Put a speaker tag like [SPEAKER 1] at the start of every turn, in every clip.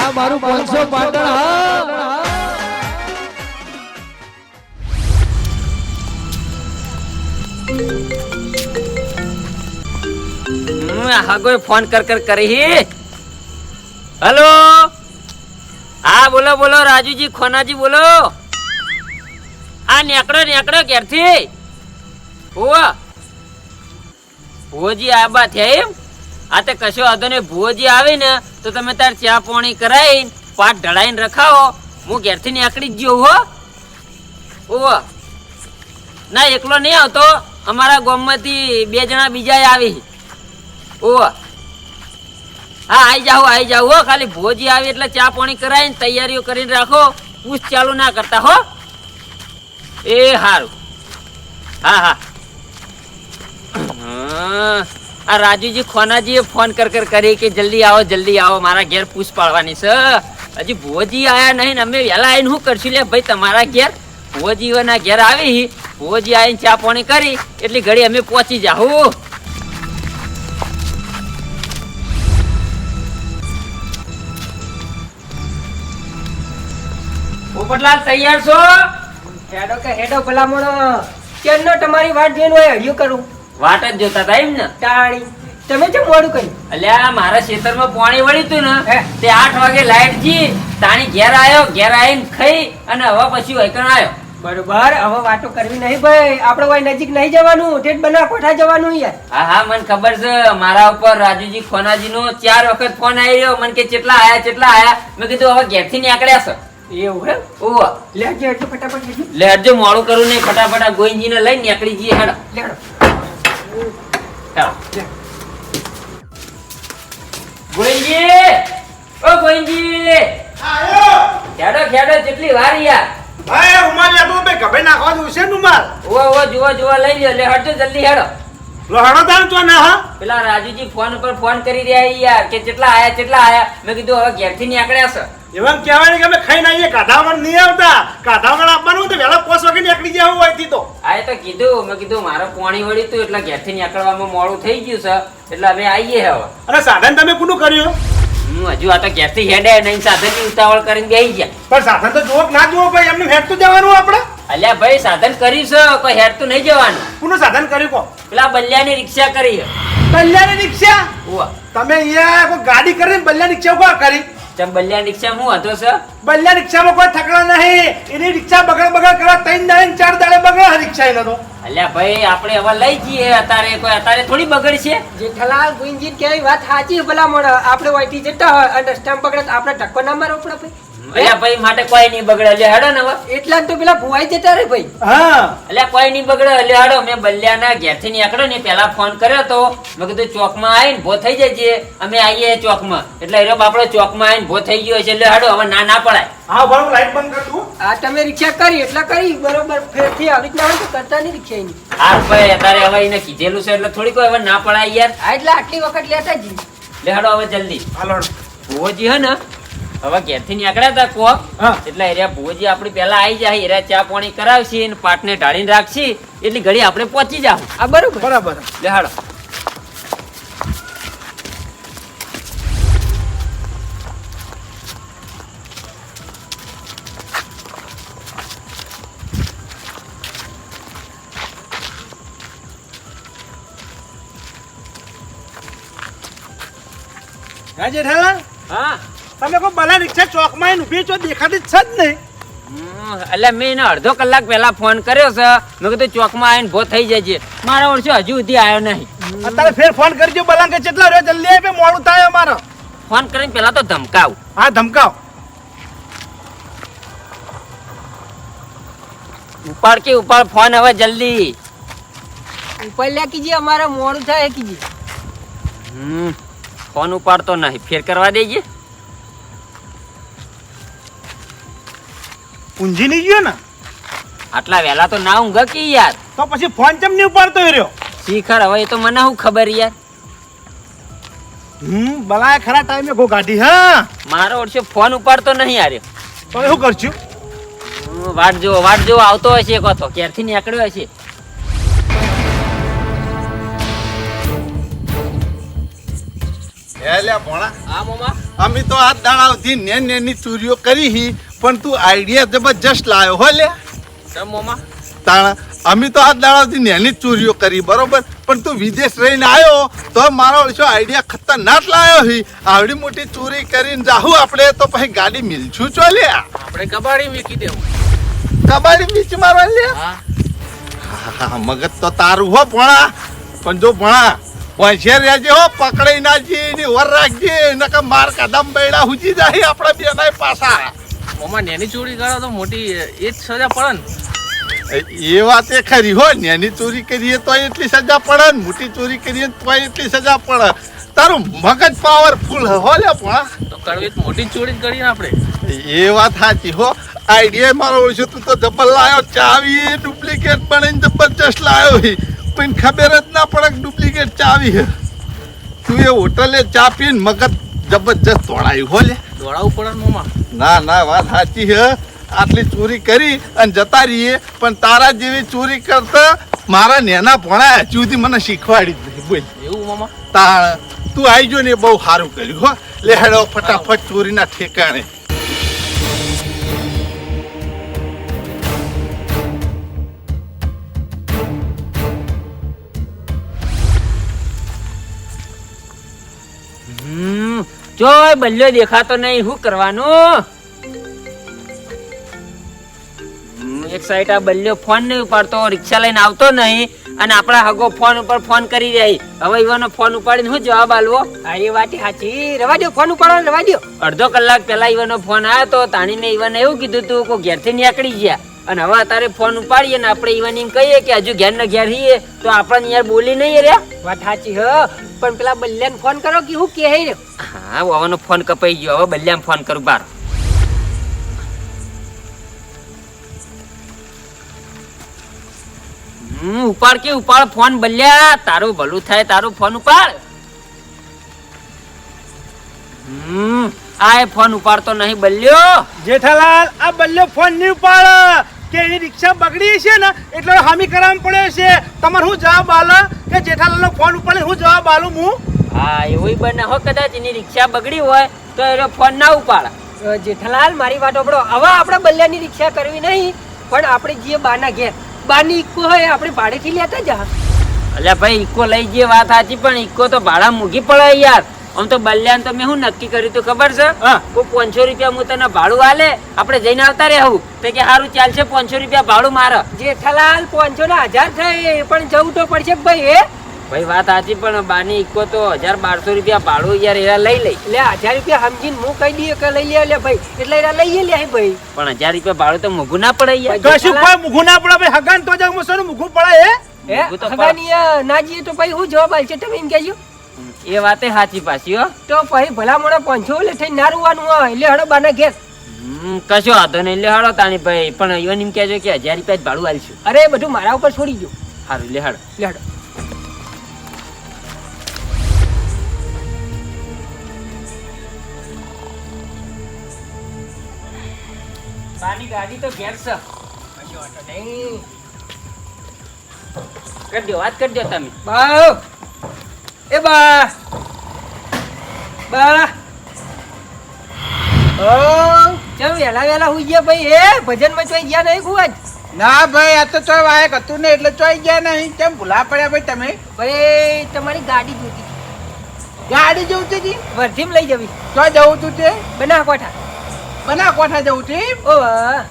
[SPEAKER 1] આ મારું 500 પાટણ હા
[SPEAKER 2] કોઈ ફોન કર કરી. હેલો, હા બોલો બોલો રાજુજી ખોનાજી બોલો. આ નેકડો ઘેરથી. ભુવોજી આબા થયા એમ? આ તે કશો વાંધો નહીં, ભુવોજી આવે ને તો તમે તાર ચા પાણી કરાવીને પાટ ઢળાઈને રખાવો. હું ઘેરથી નીકળી જ ગયો હો. ના એકલો નહીં આવતો, અમારા ગામમાંથી 2 જણા બીજા આવી. હા આઈ જાવ હો. ખાલી ભુવોજી આવે એટલે ચા પાણી કરાવીને તૈયારીઓ કરીને રાખો. પૂછ ચાલુ ના કરતા હો. એ હારું. હા આ રાજુજી ખોનાજીએ ફોન કરી કે જલ્દી આવો મારા ઘેર પૂછ પાડવાની છે. હજી ભુવોજી આયા નહીં ને અમે વહેલા આવીને શું કરશું લે ભાઈ તમારા ઘેર. ભુવોજીના ઘેર આવી, ભુવોજી આવીને ચા પાણી કરી એટલી ઘડી અમે પહોંચી જાઉં. પોપટલાલ તૈયાર છો?
[SPEAKER 3] હેડો ભલામણો કેમનો તમારી વાટ જોઈને હોય હળિયું કરું.
[SPEAKER 2] વાટ જ જોતા હતા એમ ને?
[SPEAKER 3] ટાણી તમે કેમ મોડું કર્યું?
[SPEAKER 2] અલ્યા મારા ખેતરમાં પાણી વળ્યું તું ને તે 8 વાગે લાઈટ જી તાણી ઘેર આવીને ખાઈ અને હવે પછી વૈકણ આવ્યો.
[SPEAKER 3] બરોબર, હવે વાતો કરવી નહીં ભાઈ. આપણે કોઈ નજીક નહીં જવાનું, ઠેઠ બના કોઠા જવાનું યાર.
[SPEAKER 2] હા મને ખબર છે. મારા ઉપર રાજુજી ખોનાજી નો 4 વખત ફોન આવ્યો. મને કે કેટલા આયા. મેં કીધું હવે ઘેરથી નીકળ્યા છે.
[SPEAKER 3] એવું હે? લેજો એટલે ફટાફટ
[SPEAKER 2] લેજો, મોડું કરું નહીં. ફટાફટ ગોઈજી ને લઈને નીકળી જઈએ. હેડો ગોઈજી. ઓ ગોઈજી ખેડો કેટલી વાર યાર.
[SPEAKER 4] ભાઈ ઉમાર લે તો બે કભે નાખવા દઉં છે ઉમાર.
[SPEAKER 2] જોવા લઈ લ્યો. લે હટજો જલ્દી હેડો.
[SPEAKER 4] લોહાણો દાન તો ના હા.
[SPEAKER 2] પેલા રાજુજી ફોન ઉપર ફોન કરી રહ્યા યાર કે કેટલા આયા. મેં કીધું હવે ઘેરથી નીકળ્યા છે.
[SPEAKER 4] એમ કહેવાય કે અમે ખાઈને આવીએ, કાઢાવણ નહીં આવતા. કાઢાવણ આપવાનું તો વહેલા 5 વાગે નીકળી જવું હોય થી તો.
[SPEAKER 2] આ તો કીધું. મેં કીધું મારે પાણી વળ્યું તું એટલે ઘેરથી નીકળવામાં મોડું થઈ ગયું છે એટલે અમે આવીએ હવે.
[SPEAKER 4] અને સાધન તમે કોનું કર્યું?
[SPEAKER 2] હજુ આ તો ઘેરથી હેડે નહીં, સાધનની ઉતાવળ કરીને બેસી ગયા.
[SPEAKER 4] પણ સાધન તો જોવો ના જોવો ભાઈ, એમને હેડ તો જવાનું આપણે.
[SPEAKER 2] અલ્યા ભાઈ સાધન કર્યું છે, કોઈ હેડ તો નહીં જવાનું.
[SPEAKER 4] કોનું સાધન કર્યું કો?
[SPEAKER 2] પેલા બલ્યાની રિક્ષા કરી.
[SPEAKER 4] બલ્યાની રિક્ષા? તમે અહીંયા કોઈ ગાડી કરીને બલ્યા રિક્ષા કો કરી?
[SPEAKER 2] ચમ બલ્યાની રિક્ષા હું હતો છે?
[SPEAKER 4] બલ્યા રિક્ષામાં કોઈ ઠકડા નહીં. એની રિક્ષા બગડ કરવા 3 દાડે 4 દાડે બગડ રિક્ષા એનો તો.
[SPEAKER 2] અલ્યા ભાઈ આપણે હવે લઈ જઈએ. અત્યારે થોડી બગડ છે.
[SPEAKER 3] જેઠાલાલ ગુંજી કેવી વાત સાચી ભલામણો. આપણે વાઈટી જતા હોય અને રસ્તામાં પકડે આપણે ધક્કો ના મારવો પડે ભાઈ.
[SPEAKER 2] અલ્યા ભાઈ માટે કોઈ નહીં બગડે. એટલે હેડો ને હવે.
[SPEAKER 3] એટલા તો પેલા ભુવાઈ જતા રે ભાઈ.
[SPEAKER 4] હા
[SPEAKER 2] અલ્યા કોઈ નહીં બગડે. એટલે હેડો. મેં બલ્યાના ઘેરથી નીકળ્યો ને પેલા ફોન કર્યો તો. મેં કીધું ચોકમાં આવીને ભો થઈ જજે, અમે આવીએ ચોકમાં. એટલે હીરો બાપડો ચોકમાં આવીને ભો થઈ ગયો છે. એટલે હેડો હવે ના પડાય.
[SPEAKER 4] હા બરોબર, લાઈટ બંધ કર તું.
[SPEAKER 3] આ તમે રિક્ષા કરી એટલે કરી બરોબર. ફેરથી આવી રીતના હોય તો કરતા નહીં રિક્ષા એની.
[SPEAKER 2] હા ભાઈ અત્યારે હવે એને કીધેલું છે એટલે થોડી કોઈ હવે ના પડાય યાર.
[SPEAKER 3] હા એટલે આટલી વખત લેતા જઈએ.
[SPEAKER 2] લે હેડો હવે જલ્દી.
[SPEAKER 4] હાલો
[SPEAKER 2] ભુવોજી હે ને હવે ઘેરથી નીકળ્યા હતા કોક એટલે એરિયા ભુવોજી આપડી પેલા આવી જાય. એરિયા ચા પાણી કરાવશે ને પાટને ઢાળીને રાખશે એટલી ઘડી આપણે પહોંચી જાવ.
[SPEAKER 3] આ બરોબર
[SPEAKER 4] બરાબર.
[SPEAKER 2] લે હેડો.
[SPEAKER 4] હા જેઠાલાલ,
[SPEAKER 2] હા
[SPEAKER 4] તમે કોઈ બલા રિક્ષા ચોકમાં આવીને ઊભી છો, દેખાતી જ છે જ નહીં.
[SPEAKER 2] એટલે મેં એને અડધો કલાક પહેલા ફોન કર્યો છે. મેં કીધું ચોકમાં આવીને ભો થઈ જજે. મારા વર્ષો હજુ સુધી આવ્યો નહીં.
[SPEAKER 4] અત્યારે ફેર ફોન કરજો બલા કે કેટલા રહ્યો જલ્દી આવે, મોડું થાય અમારો.
[SPEAKER 2] ફોન કરીને પેલા તો ધમકાવ.
[SPEAKER 4] હા ધમકાવ.
[SPEAKER 2] ઉપાડ ફોન હવે જલ્દી.
[SPEAKER 3] ઉપર લે કીજી, અમારે મોડું થાય કીજી.
[SPEAKER 2] ફોન ઉપાડતો નહીં, ફેર કરવા દેજે.
[SPEAKER 4] ઊંઝી નહીં ગયો ને?
[SPEAKER 2] આટલા વહેલા તો ના ઊંઘ કે યાર.
[SPEAKER 4] તો પછી ફોન ચમ નહીં ઉપાડતો રહ્યો?
[SPEAKER 2] શીખર હવે એ તો મને શું ખબર યાર.
[SPEAKER 4] બલાય ખરા ટાઈમે ગો ગાડી. હા
[SPEAKER 2] મારો વર્ષે ફોન ઉપાડતો નહીં યાર.
[SPEAKER 4] તો શું કરશું?
[SPEAKER 2] વાટ જો આવતો હશે કો તો ક્યારથી નીકળ્યો હશે.
[SPEAKER 4] લે ભોણા.
[SPEAKER 2] હા મોમા.
[SPEAKER 5] અમે તો આ દાડાવથી નેની ચોરીઓ કરી હી પણ તું આઈડિયા જબરજસ્ત લાયો હો લે
[SPEAKER 2] ચમ મોમાં
[SPEAKER 5] તાણા અમે તો આ દાડાવથી નેની જ ચોરીઓ કરી બરોબર પણ તું વિદેશ રહીને આવ્યો તો મારો ઓછો આઈડિયા ખતરનાક લાયો હી આવડી મોટી ચોરી કરીને જાહું આપણે તો પછી ગાડી મિલશું ચો લે
[SPEAKER 1] આપણે કબાડી મૂકી દેવું.
[SPEAKER 5] કબાડી બીચ મારવા લે
[SPEAKER 1] હા
[SPEAKER 5] હા, મગજ તો તારું હો ભણા પણ જો ભણા હોશિયાર રહેજે હો પકડાઈ ના જી વર રાખજે નકર માર કદમ બૈડા હુજી જાય આપણા બેનાય પાછા
[SPEAKER 1] મોમાં નેની ચોરી કરો તો મોટી એ જ સજા પડે ને.
[SPEAKER 5] એ વાત એ ખરી હો નેની ચોરી કરીએ તો એટલી સજા પડે ને મોટી ચોરી કરીએ તો એટલી સજા પડે તારું મગજ પાવરફુલ હો લે ભણા
[SPEAKER 1] તો કરવી તો મોટી ચોરી જ કરીએ ને આપણે.
[SPEAKER 5] એ વાત સાચી હો આઈડિયા મારો ઓછો તું તો જબર લાયો ચાવી ડુપ્લિકેટ બનીને જબરજસ્ત લાયો હી પણ ખબર જ ના પડે કે ડુપ્લિકેટ ચાવી હે તું એ હોટલે ચા પીને મગજ જબરજસ્ત તોડાયું હો લે
[SPEAKER 1] દોડાવવું પડે ને મોમાં.
[SPEAKER 5] ના વાત સાચી હે આટલી ચોરી કરી અને જતા રહીએ પણ તારા જેવી ચોરી કરતા મારા નેના ભણા હજુ સુધી મને શીખવાડી જ નહીં બોલ
[SPEAKER 1] એવું મોમાં.
[SPEAKER 5] તાણ તું આવી જો ને એ બહુ સારું કર્યું હો લે હેડો ફટાફટ ચોરીના ઠેકાણે
[SPEAKER 2] જોય બલ્યો દેખાતો નહીં શું કરવાનું એક સાઈડ આ બલ્યો ફોન નહીં ઉપાડતો રિક્ષા લઈને આવતો નહીં અને આપણા હગો ફોન ઉપર ફોન કરી રહી હવે ઈવાનો ફોન ઉપાડીને શું જવાબ આલવો
[SPEAKER 3] હા એ વાત સાચી રવા દો ફોન ઉપાડો રવા દો
[SPEAKER 2] અડધો કલાક પહેલા ઈવાનો ફોન આવ્યો તો તાણીને ઈવાને એવું કીધું તું કે ઘેરથી નીકળી ગયા અને હવે અત્યારે ફોન ઉપાડીએ ને આપણે ઈવાને એમ કહીએ કે હજુ ઘેર ને ઘેર રહીએ તો આપણને યાર બોલી નહીં રહ્યા
[SPEAKER 3] વાત સાચી હ પણ પેલા બલ્યાને ફોન કરો કે હું કે હે રે
[SPEAKER 2] હા હવાનો ફોન કપાઈ ગયો હવે બલ્યામ ફોન કરું બાર ઉપાડ કે ઉપાડ ફોન બલ્યા તારું ભલું થાય તારું ફોન ઉપાડ આ ફોન ઉપાડતો નહીં બલ્યો
[SPEAKER 4] જેઠાલાલ આ બલ્યો ફોન નહીં ઉપાડે કે એની રિક્ષા બગડી છે ને એટલે હામી કરાવવું પડે છે તમારે શું જવાબ આલો કે જેઠાલાલનો ફોન ઉપાડે હું જવાબ આલું હું
[SPEAKER 2] હા એવું બને હો કદાચ એની રિક્ષા બગડી હોય તો એનો ફોન ના ઉપાડ
[SPEAKER 3] જેઠાલાલ મારી વાત સાંભળો હવે આપણે બલ્યાની રિક્ષા કરવી નહીં પણ આપણે જઈએ બાના ઘેર બાની ઇકો હોય આપણે ભાડેથી લેતા જા
[SPEAKER 2] અલ્યા ભાઈ ઇકો લઈ જઈએ વાત સાચી પણ ઇકો તો ભાડા મૂકી પડે યાર આમ તો બલ્યાન તો મેં શું નક્કી કર્યું તું ખબર છે કોઈ 500 રૂપિયા હું તને ભાડું આલે આપણે જઈને આવતા રહેવું તો કે સારું ચાલશે 500 રૂપિયા ભાડું મારે
[SPEAKER 3] જેઠાલાલ 500 ના 1000 થાય પણ જવું તો પડશે ભાઈ એ
[SPEAKER 2] ભાઈ વાત સાચી પણ બાની ઇકો તો 1200 રૂપિયા ભાડું યાર એરા લઈ લઈ
[SPEAKER 3] એટલે 1000 રૂપિયા સમજીને હું કહી દઈએ કે લઈ લે ભાઈ એટલે એરા લઈએ લે ભાઈ
[SPEAKER 2] પણ 1000 રૂપિયા ભાડું તો મોંઘું ના પડે યાર
[SPEAKER 4] કશું કોઈ મુખું ના પડે ભાઈ હગાન તો જાવ મસોનું મુખું પડે
[SPEAKER 3] હે
[SPEAKER 2] મોંઘું તો
[SPEAKER 3] હગાની ના જઈએ તો ભાઈ હું જવાબ આલશે તમે એમ કહેજો
[SPEAKER 2] એ વાતે સાચી પાછી હો
[SPEAKER 3] તો પછી ભલા મોડા 500 લે થઈને ના રૂવાનું હોય એટલે હડો બાના ઘેર
[SPEAKER 2] કશો વાંધો નહીં લે હાડો તાણી ભાઈ પણ ઈવન એમ કહેજો કે 1000 રૂપિયા જ ભાડું આલશું
[SPEAKER 3] અરે બધું મારા ઉપર છોડી દો
[SPEAKER 2] સારું લે હાડો
[SPEAKER 3] લે હડો
[SPEAKER 2] બાની ગાડી તો ઘેર છે
[SPEAKER 3] નહીં
[SPEAKER 2] કરી દો વાત કરી દો તમે
[SPEAKER 3] બા એ બા બા ઓ ચમ વેલા હુઈ ગયા ભાઈ એ ભજન માં ચોઈ ગયા નહીં ખુવાજ
[SPEAKER 6] ના ભાઈ આ તો ચોય વાયક હતું ને એટલે ચોઈ ગયા નહીં કેમ ભૂલા પડ્યા ભાઈ તમે
[SPEAKER 3] ભાઈ તમારી ગાડી જોતી
[SPEAKER 6] ગાડી જવું છે જી
[SPEAKER 3] વર્ધીમ લઈ જવી
[SPEAKER 6] ચોય જવું તું તે
[SPEAKER 3] બના કોઠા
[SPEAKER 6] બના કોઠા જવું છે
[SPEAKER 3] ઓ વાહ.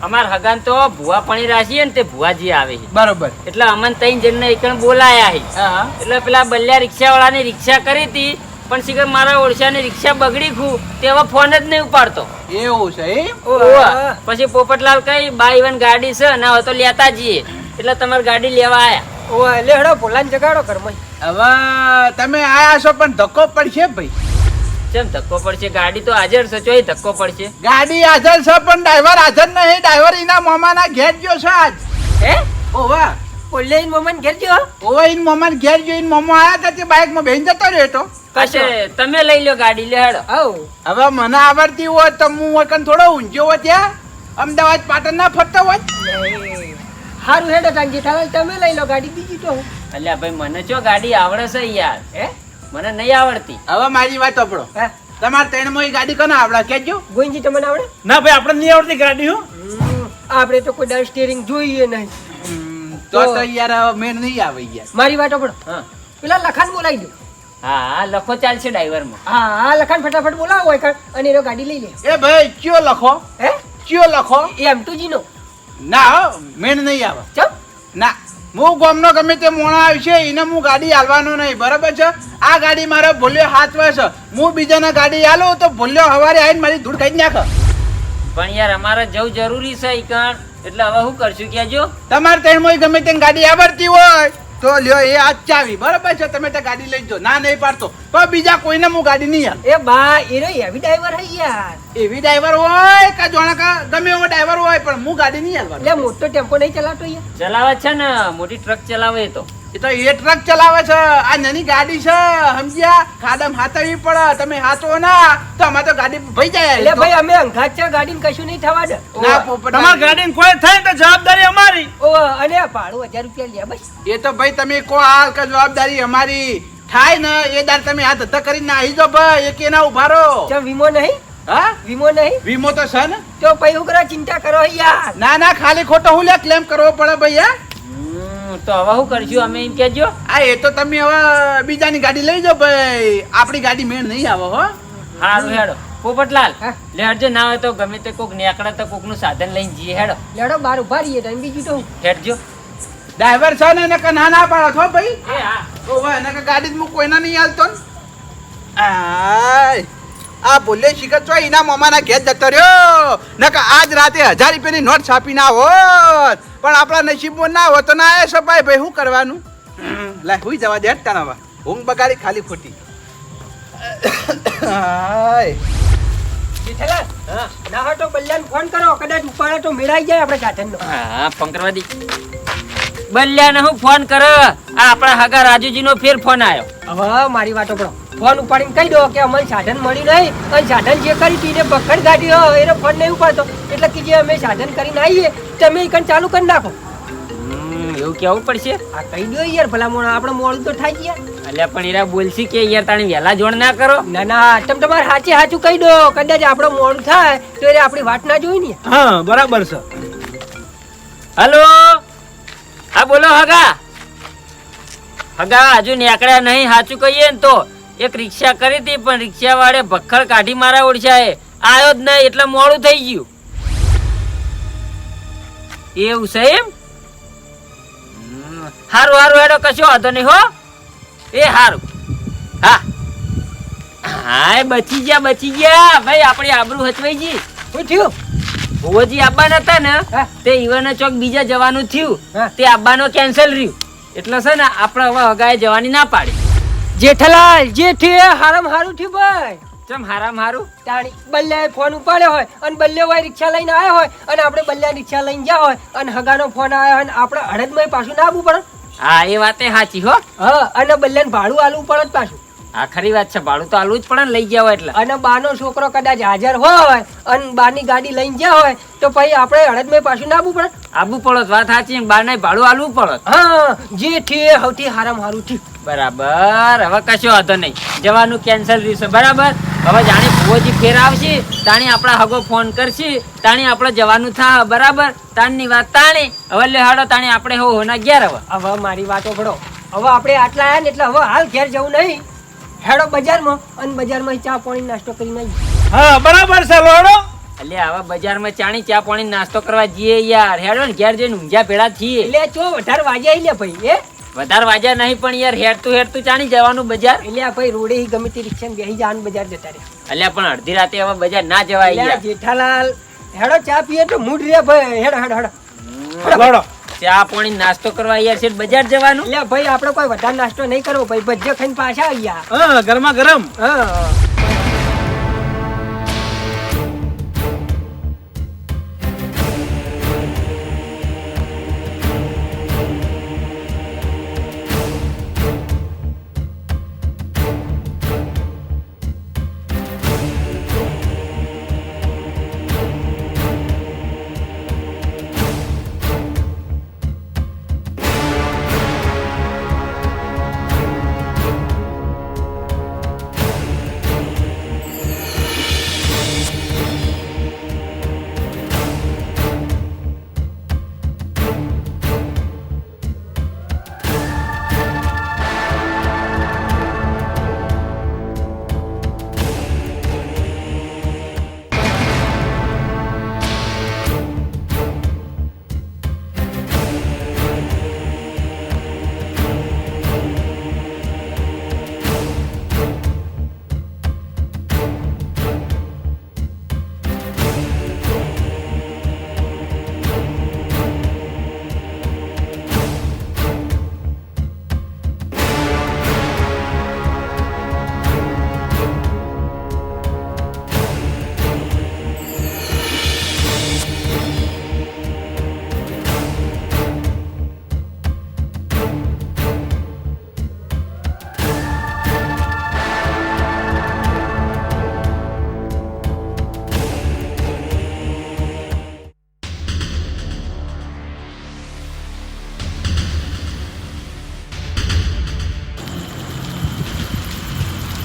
[SPEAKER 2] અમાર હગાન તો ભુવા પણી રાશી ને તે ભુવાજી આવે છે
[SPEAKER 6] બરોબર
[SPEAKER 2] એટલે અમન ત્રણ જણને એકણ બોલાયા છે
[SPEAKER 6] હા
[SPEAKER 2] એટલે પેલા બલ્યા રિક્ષા વાળાની રિક્ષા કરી હતી પણ શીખર મારા ઓળશાની રિક્ષા બગડી ખું તે હવે ફોન જ નહીં ઉપાડતો
[SPEAKER 6] એવું છે એમ
[SPEAKER 3] ઓ
[SPEAKER 2] ઓવા.
[SPEAKER 3] વાહ.
[SPEAKER 2] પછી પોપટલાલ કઈ બા ઈવન ગાડી છે ના હોય તો લેતા જઈએ એટલે તમારી ગાડી લેવા આયા
[SPEAKER 3] ઓ વાહ. લે હડો ભોલાને જગાડો ઘરમાં
[SPEAKER 6] હવે તમે આયા છો પણ ધક્કો પડશે ભાઈ
[SPEAKER 2] કેમ ધક્કો પડશે ગાડી તો હાજર છે ચોય ધક્કો પડશે
[SPEAKER 6] ગાડી હાજર છે પણ ડ્રાઈવર હાજર નહીં ડ્રાઈવર એના મામાના ઘેર ગયો છે આજ
[SPEAKER 3] હે
[SPEAKER 6] ઓવા
[SPEAKER 3] બોલ્યા મમન ઘેર જો
[SPEAKER 6] ઓવા એન મામાને ઘેર ગયો એન મામા આયા હતા તે બાઇકમાં બેહીને જતો રહ્યો તો
[SPEAKER 2] કશે તમે લઈ લો ગાડી લે હેડો
[SPEAKER 3] આવ
[SPEAKER 6] હવે મને આવડતી હોય તો હું વખત થોડો ઊંઝો હોય ત્યાં અમદાવાદ પાટણ ના ફરતો હોય
[SPEAKER 3] હારું હેડો તાન જેઠાલાલ તમે લઈ લો ગાડી બીજી તો હું
[SPEAKER 2] અલ્યા ભાઈ મને ચો ગાડી આવડે છે યાર
[SPEAKER 3] હે
[SPEAKER 2] મને નહીં આવડતી
[SPEAKER 6] હવે મારી વાત સાંભળો
[SPEAKER 3] હા
[SPEAKER 6] તમારે ત્રણમાં ગાડી કોને આવડે કેજો?
[SPEAKER 3] ગોવિંદજી તમને આવડે?
[SPEAKER 4] ના ભાઈ આપણે નહીં આવડતી ગાડી હો.
[SPEAKER 3] આપણે તો કોઈ ડાયર સ્ટીયરિંગ જોઈએ નહીં.
[SPEAKER 6] તો યાર મેં નહીં આવે યાર.
[SPEAKER 3] મારી વાત સાંભળો.
[SPEAKER 2] હા
[SPEAKER 3] પેલા લખાણ બોલાવી દો.
[SPEAKER 2] હા લખો ચાલશે ડ્રાઈવરમાં.
[SPEAKER 3] હા લખાણ ફટાફટ બોલાવો હોય કાં અને એનો ગાડી લઈ લે.
[SPEAKER 6] એ ભાઈ કયો લખો?
[SPEAKER 3] હે
[SPEAKER 6] કયો લખો?
[SPEAKER 3] એમ ટુ જીનો.
[SPEAKER 6] ના હો, મેં નહીં આવે.
[SPEAKER 3] ચમ
[SPEAKER 6] ના હું ગામનો ગમે તે મોણા આવશે એને હું ગાડી આલવાનો નહીં, બરાબર છે? આ ગાડી મારો ભૂલ્યો હાથવે છે. હું બીજાને ગાડી આલું તો ભૂલ્યો હવારે આવીને મારી ધૂળ ખાઈ નાખે.
[SPEAKER 2] પણ યાર અમારે જવું જરૂરી છે ઈકણ, એટલે હવે શું કરશું કેજો?
[SPEAKER 6] તમારે ત્રણમાં ગમે તે ગાડી આવડતી હોય તો લ્યો એ આજ ચાવી, બરાબર છે? તમે તે ગાડી લઈ જો. ના નહીં પાડતો પણ બીજા કોઈને હું ગાડી નહીં આલ.
[SPEAKER 3] એ બા એનો એવી ડ્રાઈવર હે યાર.
[SPEAKER 6] એવી ડ્રાઈવર હોય કે જોણે કે ગમે એવો ડ્રાઈવર હોય પણ હું ગાડી નહીં આલવાનો.
[SPEAKER 3] એટલે મોટો ટેમ્પો નહીં ચલાવતો યાર.
[SPEAKER 2] ચલાવે છે ને, મોટી ટ્રક ચલાવે એ તો.
[SPEAKER 6] એ તો એ ટ્રક ચલાવે છે, આ નાની ગાડી છે, સમજ્યા? ખાડમ હાથવી પડે. તમે હાથો ના તો અમારે તો ગાડી ભઈ જાય.
[SPEAKER 3] એટલે ભાઈ અમે અંગાત છે ગાડીને કશું નહીં થવા દે.
[SPEAKER 6] ના પોપટ
[SPEAKER 4] તમારી ગાડીને કોઈ થાય તો જવાબદારી અમારી.
[SPEAKER 3] ઓ અને ભાડું 1000 રૂપિયા લે બસ.
[SPEAKER 6] એ તો ભાઈ તમે કો હાલ કે જવાબદારી અમારી થાય ને એ દાર તમે હાથ ધક્કા કરીને આવી જાઓ ભાઈ. એક એના ઉભા રહો.
[SPEAKER 3] ચમ વીમો નહીં?
[SPEAKER 6] હા
[SPEAKER 3] વીમો નહીં
[SPEAKER 6] વીમો તો છે ને.
[SPEAKER 3] તો પછી હું કરવા ચિંતા કરો યાર.
[SPEAKER 6] ના ના ખાલી ખોટો હું લે ક્લેમ કરવો પડે ભાઈ. હા
[SPEAKER 2] તો હવે શું કરશું અમે એમ કેજો?
[SPEAKER 6] આ એ તો તમે હવે બીજાની ગાડી લઈ જાઓ ભાઈ. આપણી ગાડી મેળ નહીં આવે હો.
[SPEAKER 2] હારું હેડો. પોપટલાલ
[SPEAKER 3] હા?
[SPEAKER 2] લેડજો, ના હોય તો ગમે તે કોક નેકડે તો કોક નું સાધન લઈને જઈએ. હેડો
[SPEAKER 3] લેડો બાર ઉભા રહીએ તો બીજું તો હું.
[SPEAKER 2] હેડજો.
[SPEAKER 6] ડ્રાઈવર છે ને એને કે ના ના પાડો છો ભાઈ.
[SPEAKER 2] એ હા
[SPEAKER 6] ઓવે એને કે ગાડી જ હું કોઈના નહીં હાલતો ને. આય આ બોલે શિખર છો એના મામાના ઘેર જતો રહ્યો. નકા આજ રાતે 1000 રૂપિયાની નોટ છાપી ના હોત. પણ આપણા નસીબમાં ના હોત તો ના આવે છે ભાઈ. ભાઈ શું કરવાનું? લા હુઈ જવા દે તારા ઊંઘ બગાડી ખાલી ખોટી. આય
[SPEAKER 3] જેઠાલાલ, ના હોય તો બલ્યાને ફોન કરો, કદાચ ઉપાડે તો મેળાઈ જાય આપણે સાધનનો.
[SPEAKER 2] હા ફોન કરવા દી. બલ્યાને હું ફોન કર. આ આપણા હગા રાજુજીનો ફેર ફોન આવ્યો.
[SPEAKER 3] હવે મારી વાતો પડો. ફોન ઉપાડીને કહી દો કે અમને સાધન મળ્યું નહીં અને સાધન જે કરી હતી એને બખડ ગાડી હોય એનો ફોન નહીં ઉપાડતો એટલે કે જે અમે સાધન કરીને આવીએ તમે ઈકન ચાલુ કરી નાખો.
[SPEAKER 2] એવું કેવું પડશે.
[SPEAKER 3] આ કહી દો યાર ભલા મોણા આપણે મોડું તો થાય યાર.
[SPEAKER 2] અલ્યા પણ એરા બોલશી કે યાર તાણી વહેલા જોડ ના કરો.
[SPEAKER 3] ના ના તમે તમારે સાચે સાચું કહી દો, કદાચ આપણે મોડું થાય તો એ આપણી વાત ના જોઈ ને.
[SPEAKER 4] હા બરાબર છે.
[SPEAKER 2] હલો હા બોલો હગા. હગા હજુ નીકળ્યા નહીં. સાચું કહીએ ને તો એક રિક્ષા કરી હતી પણ રિક્ષા વાળે ભખડ કાઢી મારા ઓળશાએ આવ્યો જ નહીં એટલે મોડું થઈ ગયું. એવું છે એમ? હારું હારું હેડો કશો વાંધો નહીં હો. એ હારું. હા હા બચી ગયા ભાઈ. આપણી આબરૂ હચવાઈ ગઈ.
[SPEAKER 3] શું થયું?
[SPEAKER 2] ભુવોજી આવવાના હતા ને
[SPEAKER 3] હા.
[SPEAKER 2] તે ઈવાના ચોક બીજા જવાનું થયું.
[SPEAKER 3] હા.
[SPEAKER 2] તે આવવાનો કેન્સલ રહ્યું એટલે છે ને આપણે હવે હગાએ જવાની ના પાડી.
[SPEAKER 3] જેઠાલાલ જે થયું હારામ હારું થયું ભાઈ.
[SPEAKER 2] ચમ હારામ હારું?
[SPEAKER 3] તાણી બલ્યાએ ફોન ઉપાડ્યો હોય અને બલ્યો ભાઈ રિક્ષા લઈને આવ્યો હોય અને આપણે બલ્યા રિક્ષા લઈને ગયા હોય અને હગાનો ફોન આવ્યો હોય અને આપણે હળદમાં પાછું ના આવવું પડે.
[SPEAKER 2] હા એ વાતે સાચી હો.
[SPEAKER 3] હા અને બલ્યાને ભાડું આલવું પડે જ પાછું.
[SPEAKER 2] હા ખરી વાત છે. ભાડું તો આલવું જ પડે ને લઈ ગયા હોય એટલે.
[SPEAKER 3] અને બાનો છોકરો કદાચ હાજર હોય અને બાની ગાડી લઈને ગયા હોય તો પછી આપણે હળદમાં પાછું ના આવવું પડે.
[SPEAKER 2] આબુ પડો વાત સાચી. બારનાય ભાડું આલવું પડે.
[SPEAKER 3] હા જે થયું સૌથી હારામ હારું થયું.
[SPEAKER 2] બરાબર. હવે કશો વાંધો નહીં. જવાનું કેન્સલ રહ્યું છે. બરાબર. હવે જાણે ભુવોજી ફેર આવશે તાણી આપણા હગો ફોન કરશે તાણી આપણે જવાનું થાય. બરાબર. તાણની વાત તાણી. હવે લે હાડો તાણી આપણે હો હોના ગયા.
[SPEAKER 3] હવે મારી વાતો પડો. હવે આપણે આટલા આયા ને એટલે હવે હાલ ઘેર જવું નહીં. હેડો બજારમાં અને બજારમાં ચા પાણી નાસ્તો કરીને આવીએ.
[SPEAKER 4] હા બરાબર છે લોડો.
[SPEAKER 2] એટલે હવે બજારમાં ચાણી ચા પાણી નાસ્તો કરવા જઈએ યાર. હેડો ને ઘેર જઈને ઊંઝા ભેળા છીએ.
[SPEAKER 3] એટલે ચો વધારે વાગ્યા લે ભાઈ. એ
[SPEAKER 2] વધારે વાજા નહીં પણ યાર હેડતું ચાણી જવાનું બજાર.
[SPEAKER 3] એટલે આ ભાઈ રોડે ગમે તે રિક્ષા બેસી જવાનું બજાર જતા રહે.
[SPEAKER 2] અલ્યા પણ અડધી રાતે હવે બજાર ના જવાય
[SPEAKER 3] એટલે
[SPEAKER 2] યાર.
[SPEAKER 3] જેઠાલાલ હેડો ચા પીએ તો મૂડ રે ભાઈ. હેડો હેડો હેડો.
[SPEAKER 4] લોડો.
[SPEAKER 2] ચા પાણી નાસ્તો કરવા યાર છે બજાર જવાનું.
[SPEAKER 3] એટલે ભાઈ આપણે કોઈ વધારે નાસ્તો નહીં કરવો ભાઈ. ભજીયા ખાઈને પાછા આવ્યા.
[SPEAKER 4] હા ગરમા ગરમ.
[SPEAKER 3] હા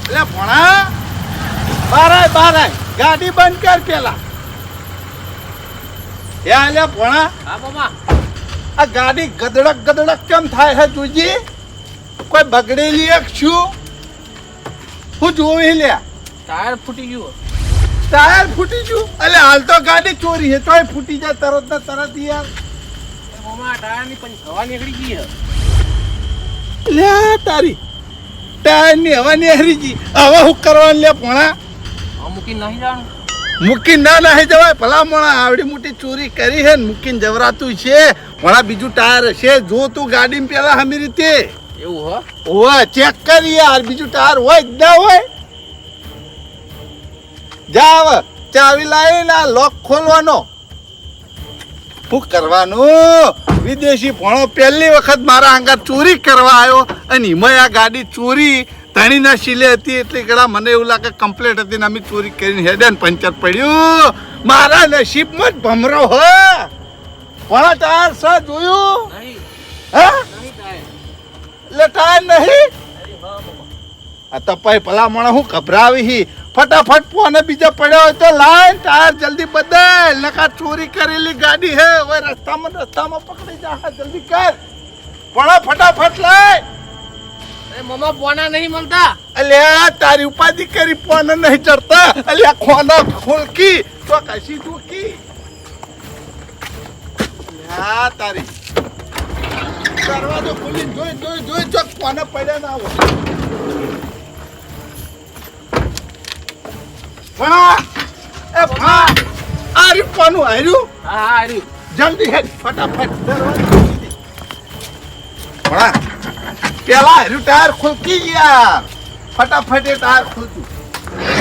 [SPEAKER 5] એટલે ભણા બાર આય ગાડી બંધ કર પેલા લે ભણા
[SPEAKER 1] હા મામા
[SPEAKER 5] આ ગાડી ગદડક કેમ થાય છે જોજી કોઈ બગડેલી એક શું હું જોઈ લે
[SPEAKER 1] ટાયર ફૂટી ગયું
[SPEAKER 5] ટાયર ફૂટી ગયું એટલે હાલ તો ગાડી ચોરી છે તોય ફૂટી જાય તરત ને તરત યાર
[SPEAKER 1] મામા ટાયર ની પણ હવા નીકળી ગઈ છે
[SPEAKER 5] લે તારી ટાયર ની હવા ની હરી ગઈ હવે હું કરવાનું લે ભણા
[SPEAKER 1] હા મૂકીને નહીં જાણું
[SPEAKER 5] મૂકીને ના નાહી જવાય ભલા મોણા આવડી મોટી ચોરી કરી છે ને મૂકીને જવરાતું છે ભણા બીજું ટાયર હશે જો તું ગાડી પેલા હમી રીતે
[SPEAKER 1] એવું હો
[SPEAKER 5] ઓય ચેક કર યાર બીજું ટાયર હોય જ ના હોય જાવ ચાવી લાવીને આ લોક ખોલવાનો શું કરવાનું વિદેશી ભણો પહેલી વખત મારા આંગા ચોરી કરવા આવ્યો અને હિમય આ ગાડી ચોરી ધણીના શીલે હતી એટલે કડા મને એવું લાગે કમ્પ્લેટ હતી ને અમે ચોરી કરીને હેડે ને પંચર પડ્યું મારા નસીબમાં જ ભમરો હો ભણા ટાયર સા જોયું
[SPEAKER 1] નહીં
[SPEAKER 5] હા
[SPEAKER 1] નહીં ટાયર
[SPEAKER 5] એટલે ટાયર નહીં આ તપાઈ ભલા માણસ હું ગભરાવી ફટાફટ પોને બીજા પડ્યો હોય તો લાય ટાયર જલ્દી બદલ નકા ચોરી કરેલી ગાડી હે હવે રસ્તામાં પકડી જા જલ્દી કર પણ ફટાફટ લાય
[SPEAKER 1] અરે મામા પોના નહીં મળતા
[SPEAKER 5] અલ્યા તારી ઉપાધિ કરી પોને નહીં ચડતા અલ્યા ખોના ખોલકી તો કશી દુખી હા તારી દરવાજો ખોલી જોઈ ચોક કોને પડ્યા ના હોય ભણા એ ભણા આ રીપવાનું હાર્યું
[SPEAKER 1] હા હા રહ્યું
[SPEAKER 5] જલ્દી હેડ ફટાફટ દરવાજો ખોલી દે ભણા પેલા હાર્યું ટાયર ખોલકી યાર ફટાફટ એ ટાયર ખોલતું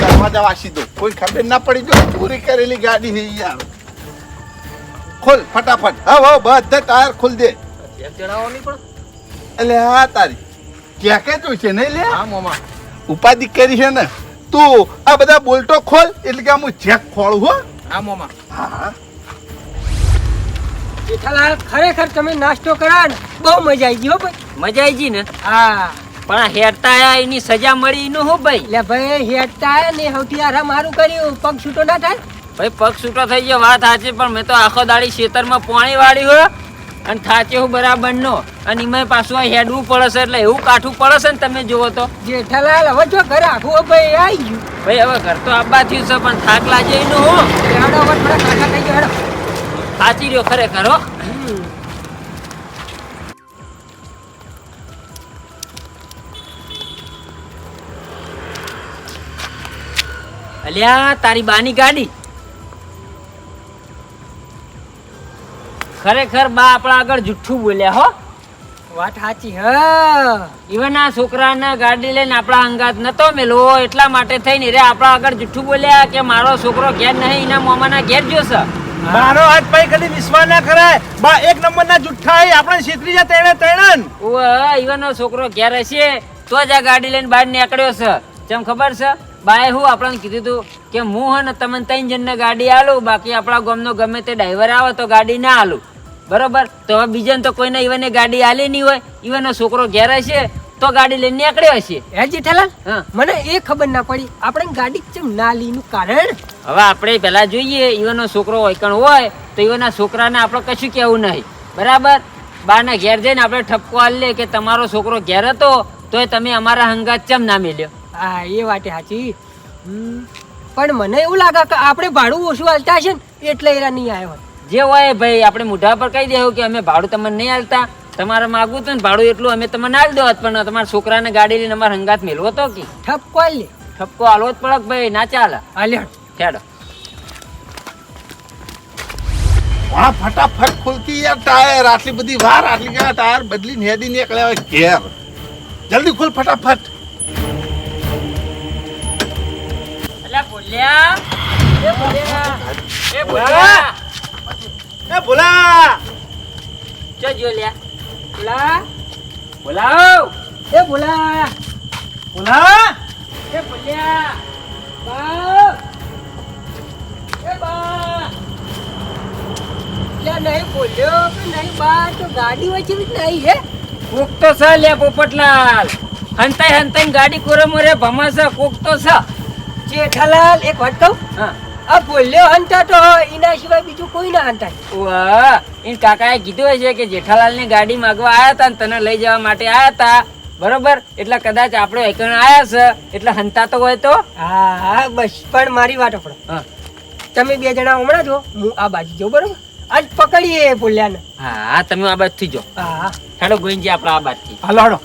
[SPEAKER 5] દરવાજા વાસી દો કોઈ ખબર ના પડી જો ચોરી કરેલી ગાડી છે યાર ખોલ ફટાફટ હવે બધા ટાયર ખોલ દે
[SPEAKER 1] એક જણાવો નહીં પણ
[SPEAKER 5] એટલે હા તારી ક્યાં કે તું છે નહીં લે
[SPEAKER 1] હા મામા
[SPEAKER 5] ઉપાધિ કરી છે ને તું આ બધા બોલ્ટો ખોલ એટલે કે હું ચેક ખોળું હો
[SPEAKER 1] હા મામા
[SPEAKER 5] હા
[SPEAKER 3] જેઠાલાલ ખરેખર તમે નાસ્તો કર્યા ને બહુ મજા આવી ગઈ હો ભાઈ
[SPEAKER 2] મજા આવી ગઈ ને
[SPEAKER 3] હા
[SPEAKER 2] પણ આ હેરતા આયા એની સજા મળી એનું હો ભાઈ
[SPEAKER 3] એટલે ભાઈ હેડતા આયા ને સૌથી આરામ મારું કર્યું પગ છૂટો ના થાય
[SPEAKER 2] ભાઈ પગ છૂટો થઈ ગયો વાત સાચી પણ મેં તો આખો દાડી ખેતરમાં પાણી વાળી હોય અને થાચે હું બરાબર નો અને એમાં પાછું આ હેડવું પડે છે એટલે એવું કાઠું પડે છે ને તમે જુઓ તો
[SPEAKER 3] જેઠાલાલ હવે જો ઘરે આખું હો ભાઈ આવી ગયું
[SPEAKER 2] ભાઈ હવે ઘર તો આબા થયું છે પણ થાક લાગે એનું હો
[SPEAKER 3] હેડો હવે થોડા કાકા થઈ ગયો હેડો
[SPEAKER 2] સાચી રહ્યો ખરેખર હો અલ્યા તારી બાની ગાડી ખરેખર બા આપણા આગળ જુઠ્ઠું બોલ્યા હો
[SPEAKER 3] વાત સાચી હ
[SPEAKER 2] ઈવન આ છોકરાને ગાડી લઈને આપણા અંગાત નતો મેલો એટલા માટે થઈને રે આપણા આગળ જુઠ્ઠું બોલ્યા કે મારો છોકરો ઘેર નહીં એના મોમાના ઘેર જોશે
[SPEAKER 4] મારો હાથ ભાઈ કદી વિશ્વાસ ના કરાય બા એક નંબરના જુઠ્ઠા આપણે છેતરી જા તેણે તેણન
[SPEAKER 2] ઈવન છોકરો ઘેર હશે તો જ આ ગાડી લઈને બહાર નીકળ્યો છે જેમ ખબર છે બાએ હું આપણને કીધું તું કે હું હે ને તમને 3 જણને ગાડી આલું બાકી આપણા ગામનો ગમે તે ડ્રાઈવર આવે તો ગાડી ના આલું બરોબર તો હવે બીજાને તો કોઈને ઈવને ગાડી આલી નહીં હોય ઈવનનો છોકરો ઘેર હશે તો ગાડી લઈને નીકળ્યો હશે
[SPEAKER 3] હે જેઠાલાલ
[SPEAKER 2] હા
[SPEAKER 3] મને એ ખબર ના પડી આપણે ગાડી કેમ ના લીનું કારણ
[SPEAKER 2] હવે આપણે પેલા જોઈએ ઈવનનો છોકરો હોય હોય તો ઈવનના છોકરાને આપણે કશું કહેવું નહીં બરાબર બાના ઘેર જઈને આપણે ઠપકો આલીએ કે તમારો છોકરો ઘેર હતો તોય તમે અમારા હંગાત ચમ ના મેલ્યો
[SPEAKER 3] હા એ વાતે સાચી પણ મને એવું લાગે કે આપણે ભાડું ઓછું હાલતા હશે ને એટલે એરા નહીં આવ્યો હોય
[SPEAKER 2] જે હોય ભાઈ આપણે મોઢા પર કહી દેવું કે અમે ભાડું તમને નહીં હાલતા તમારે માગવું હતું ને ભાડું એટલું અમે તમને ના દો પણ તમારા છોકરાને ગાડી લઈને અમારા હંગાત મેળવો તો કે
[SPEAKER 3] ઠપકો લે
[SPEAKER 2] ઠપકો હાલવો જ પડક ભાઈ ના ચાલે
[SPEAKER 3] હાલ્યો
[SPEAKER 2] ખેડો
[SPEAKER 5] હા ફટાફટ ખોલકી યાર ટાયર આટલી બધી વાર આટલી કે ટાયર બદલીને હેડી નીકળ્યા હોય ઘેર જલ્દી ખોલ ફટાફટ
[SPEAKER 2] અલ્યા બોલ્યા એ બોલ્યા એ બોલ્યા
[SPEAKER 4] એ ભોલા
[SPEAKER 2] ચો જો લ્યા
[SPEAKER 3] બોલા
[SPEAKER 2] બોલાવ
[SPEAKER 3] એ બોલા
[SPEAKER 4] ભોલા
[SPEAKER 3] એ બોલ્યા બા એ બા લે નહીં બોલ્યો કે નહીં બા તો ગાડી વચ્ચે જ નહીં હે
[SPEAKER 2] કોક તો છે લ્યા પોપટલાલ હંતાઈ ગાડી કોરમોરે ભમાશે કોક તો છે.
[SPEAKER 3] જેઠાલાલ એક વાત કહું,
[SPEAKER 2] હા
[SPEAKER 3] આ બોલ્યો હંતા તો એના સિવાય બીજું કોઈ ના હંતાય.
[SPEAKER 2] વાહ, ઈન કાકાએ કીધું હશે કે જેઠાલાલની ગાડી માંગવા આયા હતા ને તને લઈ જવા માટે આયા હતા, બરોબર? એટલે કદાચ આપણે એકણ આયા છે એટલે હંતા તો હોય તો.
[SPEAKER 3] હા હા બસ, પણ મારી વાત સાંભળો.
[SPEAKER 2] હા
[SPEAKER 3] તમે બે જણા હમણાં જો, હું આ બાજુ જાઉં, બરોબર? આજ પકડીએ બોલ્યાને.
[SPEAKER 2] હા, તમે આ બાજુથી જો.
[SPEAKER 3] હા
[SPEAKER 2] હેડો ગોવિંદજી, આપણે આ બાજુથી.
[SPEAKER 4] હાલો હાલો.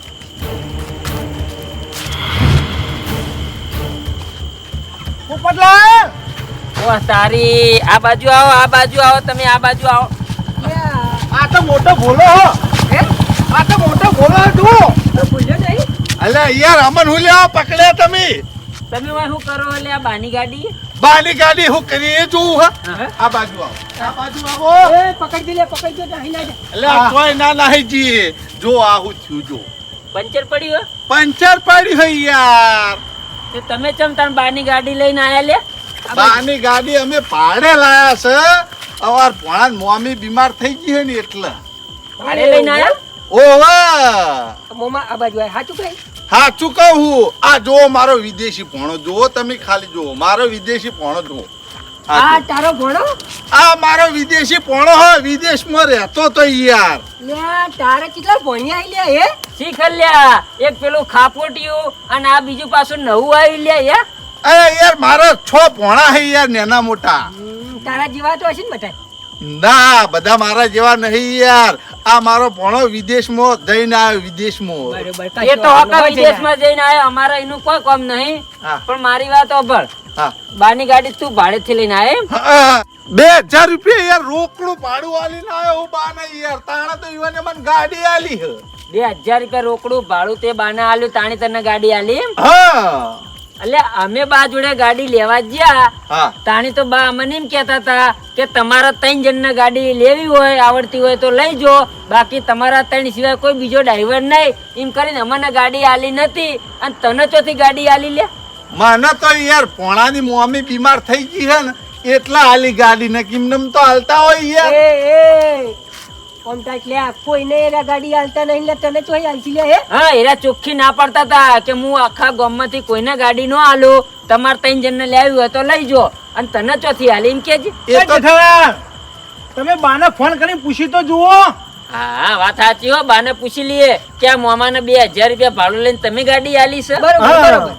[SPEAKER 4] પોપટલાલ,
[SPEAKER 2] ઓ તારી, આ બાજુ આવો, આ બાજુ આવો, તમે આ બાજુ આવો.
[SPEAKER 4] આ તો મોટો ભોલો હો. આ તો મોટો ભોલો હો તું.
[SPEAKER 3] બોલ્યો નહીં.
[SPEAKER 5] અલે યાર અમન હું લેવા પકડ્યા તમે?
[SPEAKER 2] તમે વાય શું કરો? એટલે આ બાની ગાડી
[SPEAKER 5] બાની ગાડી હું કરી એ જોઉં હા.
[SPEAKER 2] હા.
[SPEAKER 5] આ બાજુ આવો, આ બાજુ આવો.
[SPEAKER 3] એ પકડી લે, પકડી દે, નાહી ના જા.
[SPEAKER 5] એટલે આ તોય ના નાહી જઈએ. જો આ હું થયું જો.
[SPEAKER 2] પંચર પડી હોય
[SPEAKER 5] પંચર પડી હોય યાર.
[SPEAKER 2] તો તમે ચમ તાર બાની ગાડી લઈને આયા લે?
[SPEAKER 5] બાની ગાડી અમે ભાડે લાયા છે. અવાર ભણા મોમી બીમાર થઈ ગઈ હોય ને એટલે.
[SPEAKER 2] ભાડે લઈને આયા?
[SPEAKER 5] ઓવા
[SPEAKER 3] મોમાં આ બાજુ આય. સાચું કહે?
[SPEAKER 5] હાચું કહું હું. આ જો મારો વિદેશી ભોણો જુઓ તમે, ખાલી જુઓ મારો વિદેશી ભોણો જુઓ. આ
[SPEAKER 3] આ
[SPEAKER 5] જુઓ.
[SPEAKER 3] તારો ભણો?
[SPEAKER 5] આ મારો વિદેશી ભોણો હોય, વિદેશમાં રહેતો તો યાર.
[SPEAKER 3] લે તારે કેટલા ભણ્યા આઈ લે હે?
[SPEAKER 2] શીખ લ્યા, એક પેલું ખાપોટિયું અને આ બીજું પાછું નવું આવી લ્યા.
[SPEAKER 5] અરે યાર મારા 6 ભોણા હે યાર, નાના મોટા.
[SPEAKER 3] તારા જેવા તો હશે ને બધા.
[SPEAKER 5] ના બધા મારા જેવા નહીં યાર. આ મારો ભોણો વિદેશમાં જઈને આવ્યો, વિદેશમાં.
[SPEAKER 3] બરોબર.
[SPEAKER 2] એ તો હકા વિદેશમાં જઈને આયા, અમારા એનું કોઈ કામ નહીં.
[SPEAKER 5] હા.
[SPEAKER 2] પણ મારી વાત સાંભળ,
[SPEAKER 5] હા.
[SPEAKER 2] બાની ગાડી તું ભાડેથી લઈને આયા એમ?
[SPEAKER 5] હા, 2000 રૂપિયા યાર રોકડું ભાડું આલીને આવ્યો હું બાને યાર. તાણે તો ઈવને મને ગાડી આલી હે.
[SPEAKER 2] 2000 રૂપિયા રોકડું ભાડું તે બાને આલ્યું, તાણી તને ગાડી આલી એમ?
[SPEAKER 5] હા
[SPEAKER 2] એટલે અમે બા જોડે ગાડી લેવા ગયા,
[SPEAKER 5] હા
[SPEAKER 2] તાણી તો બા અમને એમ કહેતા હતા કે તમારા 3 જણને ગાડી લેવી હોય, આવડતી હોય તો લઈ જો, બાકી તમારા 3 સિવાય કોઈ બીજો ડ્રાઈવર નહીં. એમ કરીને અમને ગાડી આલી નથી, અને તને ચોથી ગાડી આલી લે?
[SPEAKER 5] મને તો યાર પોણાની મમ્મી બીમાર થઈ ગઈ છે ને એટલા આલી ગાડી ને કિમનમ તો હાલતા હોય યાર.
[SPEAKER 3] એ કોન્ટ્રાક્ટ લે, કોઈને એના ગાડી હાલતા નહીં લે, તને ચોઈ હાલતી લે હે?
[SPEAKER 2] હા, એરા ચોખ્ખી ના પાડતા હતા કે હું આખા ગામમાંથી કોઈને ગાડી નો આલું, તમારે 3 જણને લેવી હોય તો લઈ જો, અને તને ચોથી આલી એમ કેજ.
[SPEAKER 5] એ તો
[SPEAKER 4] જેઠાલાલ, તમે બાને ફોન કરીને પૂછી તો જુઓ.
[SPEAKER 2] હા, વાત સાચી હો. બાને પૂછી લઈએ કે આ મોમાને 2000 રૂપિયા ભાડું લઈને તમે ગાડી આલી છે?
[SPEAKER 3] બરોબર
[SPEAKER 5] હા.
[SPEAKER 3] બરોબર.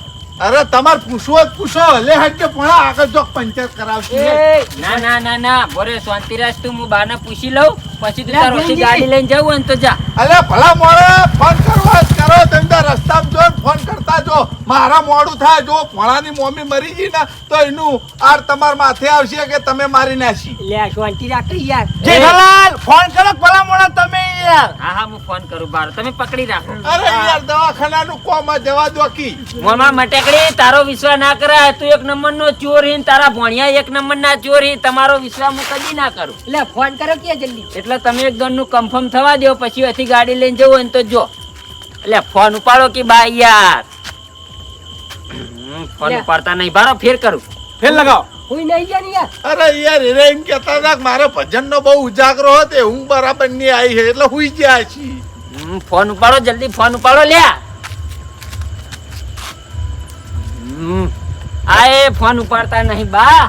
[SPEAKER 5] અરે તમારે પૂછવો જ પૂછો. લે હટ કે પોણા આગળ જો પંચાયત કરાવશે.
[SPEAKER 3] એ
[SPEAKER 2] ના ના ના ના, બોરે શાંતિ રાખ તું, હું બાને પૂછી લઉં, પછી તું
[SPEAKER 3] લે,
[SPEAKER 2] તાર ઓછી
[SPEAKER 3] ભૂલજી.
[SPEAKER 2] ગાડી લઈને જવું હોય ને તો જા.
[SPEAKER 5] અલે ભલા મોડે ફોન કરવા જ કરો. તમે તો રસ્તામાં જો ફોન કરતા જો. મારા મોડું થાય જો પોણાની મમ્મી મરી ગઈ ને તો એનું આર તમાર માથે આવશે કે તમે મારી નાખી.
[SPEAKER 3] લે શાંતિ રાખ યાર.
[SPEAKER 4] જેઠાલાલ, ફોન કરો ભલા મોણા તમે યાર.
[SPEAKER 2] હા હા, હું ફોન કરું બાર, તમે પકડી રાખો.
[SPEAKER 5] અરે યાર દવાખાનાનું કોમ જવા દો કી.
[SPEAKER 2] મોમા મટેકડી, તારો વિશ્વાસ ના કરાય. તું 1 નંબરનો ચોર હી, તારા ભણિયા 1 નંબરના ચોર હી. તમારો વિશ્વાસ હું કદી ના કરું.
[SPEAKER 3] લે ફોન કરો કે જલ્દી.
[SPEAKER 2] એટલે તમે એક ગણનું કન્ફર્મ થવા દો, પછી અહીંથી ગાડી લઈને જવું હોય ને તો જો. એટલે ફોન ઉપાડો કે બા યાર. ફોન
[SPEAKER 3] લે.
[SPEAKER 2] ઉપાડતા નહીં, બારો ફેર કરું.
[SPEAKER 4] ફેર લગાવો.
[SPEAKER 3] કોઈ નહીં ગયા ને યાર.
[SPEAKER 5] અરે યાર એને એમ કહેતા હતા કે મારો ભજનનો બહુ ઉજાગરો હતો, હું બરાબર ની આવી છે એટલે હુઈ ગયા છી.
[SPEAKER 2] ફોન ઉપાડો, જલ્દી ફોન ઉપાડો લ્યા. આ એ ફોન ઉપાડતા નહીં બા.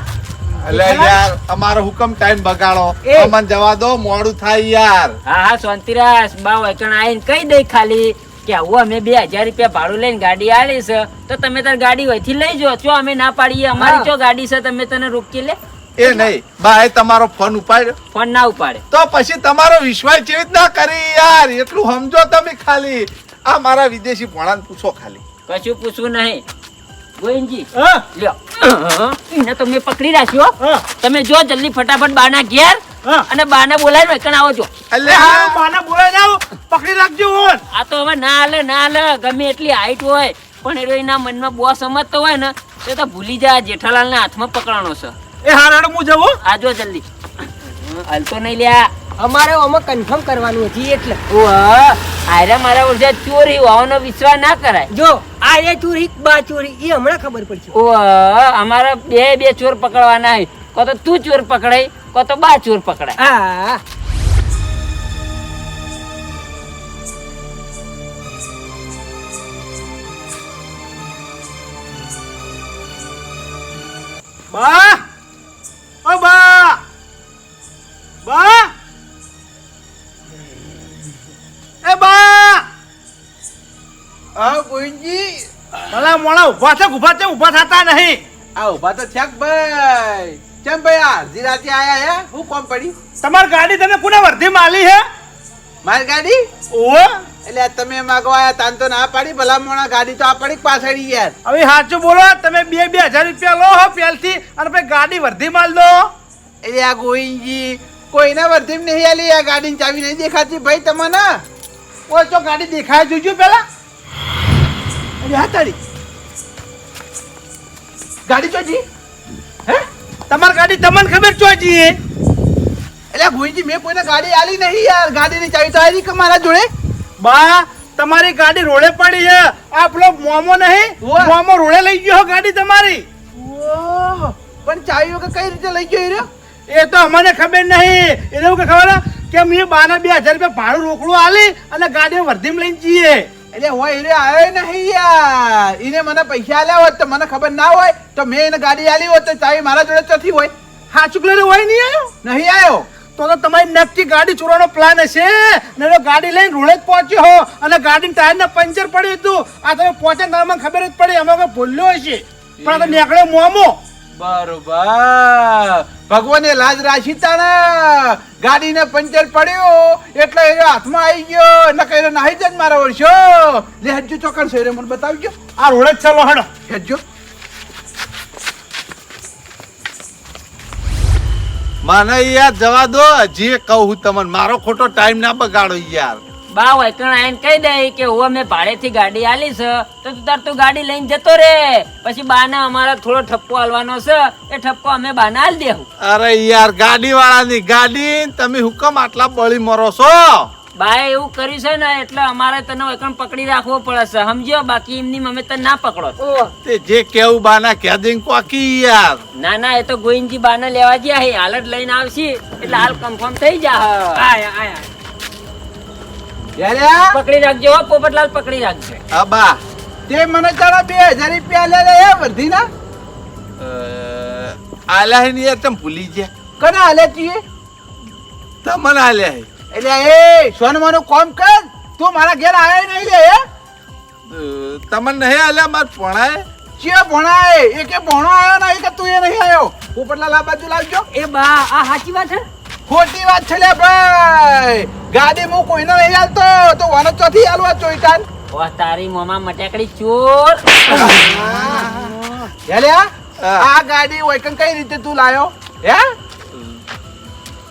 [SPEAKER 5] એટલે યાર અમારો હુકમ ટાઈમ બગાડો.
[SPEAKER 3] એ.
[SPEAKER 5] અમને જવા દો, મોડું થાય યાર.
[SPEAKER 2] હા હા, શાંતિરાસ બા વચન આવીને કહી દઈ ખાલી કે આવું અમે 2000 રૂપિયા ભાડું લઈને ગાડી આલી છે, તો તમે તાર ગાડી અહીંથી લઈ જો. ચો અમે ના પાડીએ, અમારી ચો ગાડી છે, તમે તને રોકી લે.
[SPEAKER 5] એ નહીં બા, એ તમારો ફોન ઉપાડ્યો
[SPEAKER 2] ફોન ના ઉપાડે
[SPEAKER 5] તો પછી તમારો વિશ્વાસ કેવી રીતના કરી યાર? એટલું સમજો તમે ખાલી. આ મારા વિદેશી ભણાને પૂછો ખાલી.
[SPEAKER 2] કશું પૂછવું નહીં. ગોવિંદજી
[SPEAKER 4] હા
[SPEAKER 2] લ્યો, એને તો મેં પકડી રાખ્યો.
[SPEAKER 4] હા.
[SPEAKER 2] તમે જો જલ્દી ફટાફટ બાના ઘેર
[SPEAKER 4] હા.
[SPEAKER 2] અને બાને બોલાવી વેકણ આવો છો.
[SPEAKER 5] એટલે
[SPEAKER 4] હારું, બાને બોલાઈ જાઓ, પકડી રાખજો હોન.
[SPEAKER 2] આ તો હવે ના હાલે ના હાલે, ગમે એટલી હાઈટ હોય પણ એનો એના મનમાં બહુ સમજતો હોય ને તે તો ભૂલી જાય જેઠાલાલના હાથમાં પકડાણો છે.
[SPEAKER 4] એ હારાડો હું જવું.
[SPEAKER 2] આજો જલ્દી. હાલતો નહીં લ્યા.
[SPEAKER 3] અમારે આમાં કન્ફર્મ કરવાનું હતી એટલે.
[SPEAKER 2] આયરા મારા ઓળખે ચોરી હોવાનો વિશ્વાસ ના કરાય.
[SPEAKER 3] જો આ એ ચોરી બા ચોરી એ હમણાં ખબર પડશે.
[SPEAKER 2] અમારા બે ચોર પકડવાના હોય. કો તો તું ચોર પકડાય, કો તો બા ચોર પકડાય.
[SPEAKER 3] હા
[SPEAKER 4] બા ઓ બા બા એ બા
[SPEAKER 6] હા ગોવિંદજી
[SPEAKER 4] ભલા મોણા ઊભા થતા નહીં.
[SPEAKER 6] આ ઉભા તો છેક ભાઈ કેમ ભાઈ આ અડધી રાતે આયા હે હું કોમ પડી
[SPEAKER 4] તમારી ગાડી તમે કોને વર્ધી માલી હે?
[SPEAKER 6] મારી ગાડી
[SPEAKER 4] ઓહો
[SPEAKER 6] એટલે આ તમે માગવા આયા તાન તો ના પાડી ભલા મોણા ગાડી તો આ પડી પાછળી યાર
[SPEAKER 4] હવે સાચું બોલો, તમે 2,000 રૂપિયા લો હો પહેલથી અને પછી ગાડી વર્ધી માલ દો.
[SPEAKER 6] એટલે આ ગોવિંદજી કોઈના વર્ધીમ નહીં આલી આ ગાડીની ચાવી નહીં દેખાતી ભાઈ તમને
[SPEAKER 4] ઓય તો ગાડી દેખાય જોજો પેલા.
[SPEAKER 6] અરે હા તારી ગાડી ચોજી
[SPEAKER 4] હે તમારી ગાડી તમને ખબર ચોજી હે?
[SPEAKER 6] એટલે ગોવિંદજી મેં કોઈને ગાડી આલી નહીં યાર ગાડીની ચાવી તો આલી કે મારા જોડે
[SPEAKER 4] બા તમારી ગાડી રોડે પડી છે. આ પેલો મોમો નહીં,
[SPEAKER 6] ઓહ.
[SPEAKER 4] મોમો રોડે લઈ ગયો ગાડી તમારી.
[SPEAKER 6] ઓહ પણ ચાવીઓ કે કઈ રીતે લઈ ગયો એ રહ્યો?
[SPEAKER 4] એ તો અમને ખબર નહીં. એને એવું કે ખબર હે કે મેં બાના 2,000 રૂપિયા ભાડું રોકડું આલી અને ગાડી વર્ધીમ લઈને જઈએ.
[SPEAKER 6] એટલે હોય એ રહ્યો આવ્યો નહીં યાર એને મને પૈસા આલ્યા હોત તો મને ખબર ના હોય તો મેં એને ગાડી આલી હોત તો ચાવી મારા જોડે ચોથી હોય
[SPEAKER 4] સાચું કલર હોય નહીં આવ્યો
[SPEAKER 6] નહીં આવ્યો
[SPEAKER 4] તો તમારી નક્કી ગાડી ચોરવાનો પ્લાન હશે ને તો ગાડી લઈને રોડે જ પહોંચ્યો હો અને ગાડીનું ટાયર ને પંચર પડ્યું હતું. આ તમે પહોંચે તમને ખબર જ પડી અમે કોઈ ભૂલ્યો હશે પણ આ તો નીકળ્યો મોમો.
[SPEAKER 6] બરોબર ભગવાને લાજ રાખી તાણે ગાડીને પંચર પડ્યું એટલે એ હાથમાં આવી ગયો ન કઈ નાહી જ મારા વર્ષો લે હજુ ચોકડ છે મને બતાવજો
[SPEAKER 4] આ રોડે જ ચાલો હડો.
[SPEAKER 6] હજુ
[SPEAKER 5] મને યાર જવા દો. હજી કહું તમને, મારો ખોટો ટાઈમ ના બગાડો યાર.
[SPEAKER 2] બા વૈકણ આઈને કહી દે કે હું અમે ભાડેથી ગાડી આલી છે તો તું તાર તું ગાડી લઈને જતો રે. પછી બાને અમારા થોડો ઠપકો આલવાનો છે એ ઠપકો અમે બાને આલી દેવું.
[SPEAKER 5] અરે યાર ગાડી વાળાની ગાડી તમે હુકમ આટલા બળી મરો છો?
[SPEAKER 2] બાએ એવું કર્યું છે ને એટલે અમારે તને વૈકણ પકડી રાખવો પડે છે સમજ્યો. બાકી એમની અમે તને ના પકડો.
[SPEAKER 3] ઓહ
[SPEAKER 5] તે જે કેવું બાના કેદિંગ કોકી યાર.
[SPEAKER 2] ના ના એ તો ગોવિંદજી બાને લેવા ગયા હે હાલ જ લઈને આવશે એટલે હાલ કન્ફર્મ થઈ જા.
[SPEAKER 3] આયા આયા
[SPEAKER 6] યાર
[SPEAKER 2] પકડી રાખજો હો, પોપટલાલ પકડી રાખજો.
[SPEAKER 5] હા બા
[SPEAKER 6] તે મને ચાલો 2,000 રૂપિયા લે લે વર્ધીના
[SPEAKER 5] આલ્યા હે ને યાર તમે ભૂલી ગયા.
[SPEAKER 6] કને હાલે તીએ
[SPEAKER 5] તમને આલ્યા હે.
[SPEAKER 6] એટલે એ સોનમાનું કામ કર તું મારા ઘેર આયો નહીં લે
[SPEAKER 5] તમને નહીં આલ્યા માર ભણાય.
[SPEAKER 6] ચિયો ભણાય એકે ભણો આયો નહીં કે તું એ નહીં આયો પોપટલાલ આ બાજુ લાવજો
[SPEAKER 3] એ બા આ સાચી વાત છે.
[SPEAKER 6] ખોટી વાત છે લે ભાઈ ગાડી હું કોઈને નહીં આલતો તો વાનો ચોથી આલવા ચોઈટાન
[SPEAKER 2] વાહ તારી મોમાં મટેકડી ચોર.
[SPEAKER 6] હેલ્યા આ ગાડી ઓયકન કઈ રીતે તું લાયો હે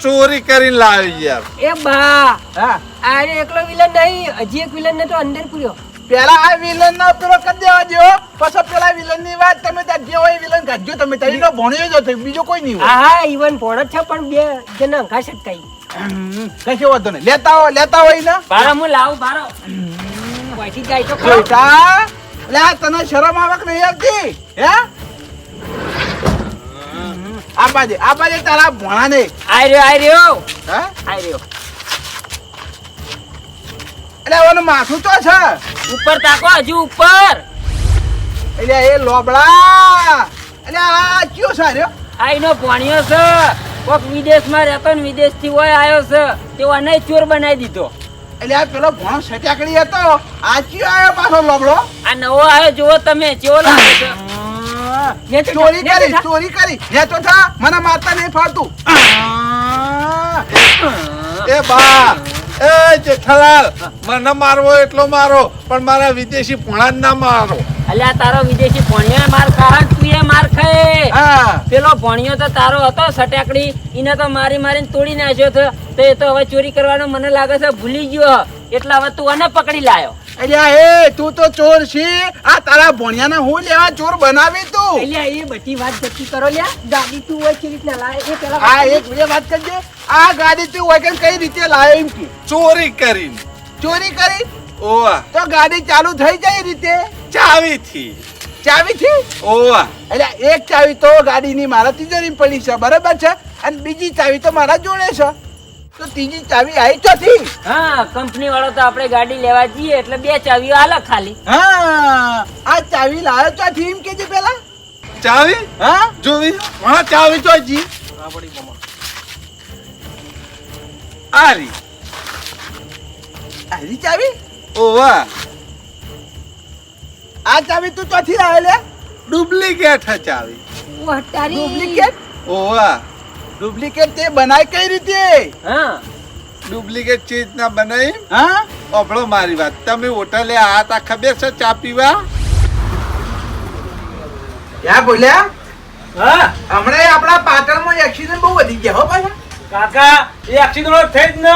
[SPEAKER 5] ચોરી કરીને લાવ્યો યાર.
[SPEAKER 3] એ બા
[SPEAKER 6] હા
[SPEAKER 3] આરે એકલો વિલન નહીં હજી એક વિલન ને તો અંદર પૂર્યો.
[SPEAKER 6] પેલા આ વિલન નો પેલો કરી દેવા દો પછી પેલા વિલન ની વાત તમે ત્યાં જે હોય વિલન કાઢજો તમે તારી નો ભણ્યો જ હતો બીજો કોઈ નહીં હોય
[SPEAKER 3] હા ઈવન ભણ જ છે પણ બે જણા અંકા સટકાઈ
[SPEAKER 6] કશો વાંધો નહીં લેતા હોય ને
[SPEAKER 2] બારો હું લાવું બારો.
[SPEAKER 3] વાઈથી જાય તો ખરો.
[SPEAKER 6] બેટા લે આ તને શરમ આવક નહીં આવતી હે આ બાજે તારા ભણા ને
[SPEAKER 2] આઈ રહ્યો
[SPEAKER 6] હે
[SPEAKER 2] આઈ રહ્યો.
[SPEAKER 6] એટલે ઓનું માથું તો છે
[SPEAKER 2] ઉપર તાકો હજુ ઉપર.
[SPEAKER 6] એટલે એ લોબડા એટલે આ કયો સાર્યો
[SPEAKER 2] આઈનો ભણ્યો છે કોક વિદેશમાં રહેતો ને વિદેશથી હોય આવ્યો છે તેઓ આને ચોર બનાવી દીધો.
[SPEAKER 6] એટલે આ પેલો ભણો સટ્યાકડી હતો આ કયો આવ્યો પાછો લોબડો
[SPEAKER 2] આ નવો આવ્યો જુઓ તમે કેવો લાગે છે.
[SPEAKER 6] ચોરી કરી લે તો થા મને મારતા નહીં ફાવતું
[SPEAKER 5] એ બા એ જેઠાલાલ મને મારવો એટલો મારો પણ મારા વિદેશી ભણા ના મારો.
[SPEAKER 2] અલ્યા તારો વિદેશી ભણ્યો માર ખા તું એ માર ખાય.
[SPEAKER 6] હા
[SPEAKER 2] પેલો ભણ્યો તો તારો હતો સટાકડી એને તો મારી મારીને તોડી નાખ્યો છે તો એ તો હવે ચોરી કરવાનો મને લાગે છે ભૂલી ગયો એટલે હવે તું આને પકડી લાયો.
[SPEAKER 6] એટલે એ તું તો ચોર છી આ તારા ભણિયાને હું લેવા ચોર બનાવી તું
[SPEAKER 3] એટલે એ બધી વાત જતી કરો લ્યા ગાડી તું હોય કેવી રીતના લાવે એ પેલા
[SPEAKER 6] આ એક બે વાત કરજે આ ગાડી તું હોય કે કઈ રીતે લાયો એમ કે
[SPEAKER 5] ચોરી કરીને.
[SPEAKER 6] ચોરી કરી
[SPEAKER 5] ઓવા
[SPEAKER 6] તો ગાડી ચાલુ થઈ જાય એ રીતે
[SPEAKER 5] ચાવીથી.
[SPEAKER 6] ચાવી થી
[SPEAKER 5] ઓવા
[SPEAKER 6] એટલે એક ચાવી તો ગાડીની મારા તિજોરીમાં પડી છે બરાબર છે અને બીજી ચાવી તો મારા જોડે છે તો ત્રીજી ચાવી આવી ચોથી
[SPEAKER 2] હા કંપની વાળો તો આપણે ગાડી લેવા જઈએ એટલે બે ચાવીઓ આલે ખાલી.
[SPEAKER 6] હા આ ચાવી લાયો ચોથી એમ કેજે પેલા
[SPEAKER 5] ચાવી
[SPEAKER 6] હા
[SPEAKER 5] જોવી
[SPEAKER 4] હા ચાવી તો જી
[SPEAKER 5] આરી
[SPEAKER 6] આરી ચાવી
[SPEAKER 5] ઓવા
[SPEAKER 6] આ ચાવી તું ચોથી લાવે લે
[SPEAKER 5] ડુપ્લિકેટ હે ચાવી
[SPEAKER 3] ઓહ તારી
[SPEAKER 6] ડુપ્લિકેટ
[SPEAKER 5] ઓવા
[SPEAKER 6] ડુપ્લિકેટ તે બનાય કઈ રીતે
[SPEAKER 2] હા
[SPEAKER 5] ડુપ્લિકેટ ચીજ ના બનાવી
[SPEAKER 6] હા
[SPEAKER 5] ઓભળો મારી વાત તમે હોટલે આ તા ખબર છે ચા પીવા
[SPEAKER 6] ક્યાં બોલ્યા
[SPEAKER 4] હા
[SPEAKER 6] હમણાં આપણા પાટણમાં એક્સિડન્ટ બહુ વધી ગયા હો પાછા
[SPEAKER 4] કાકા એ એક્સિડન્ટ થઈ જ ને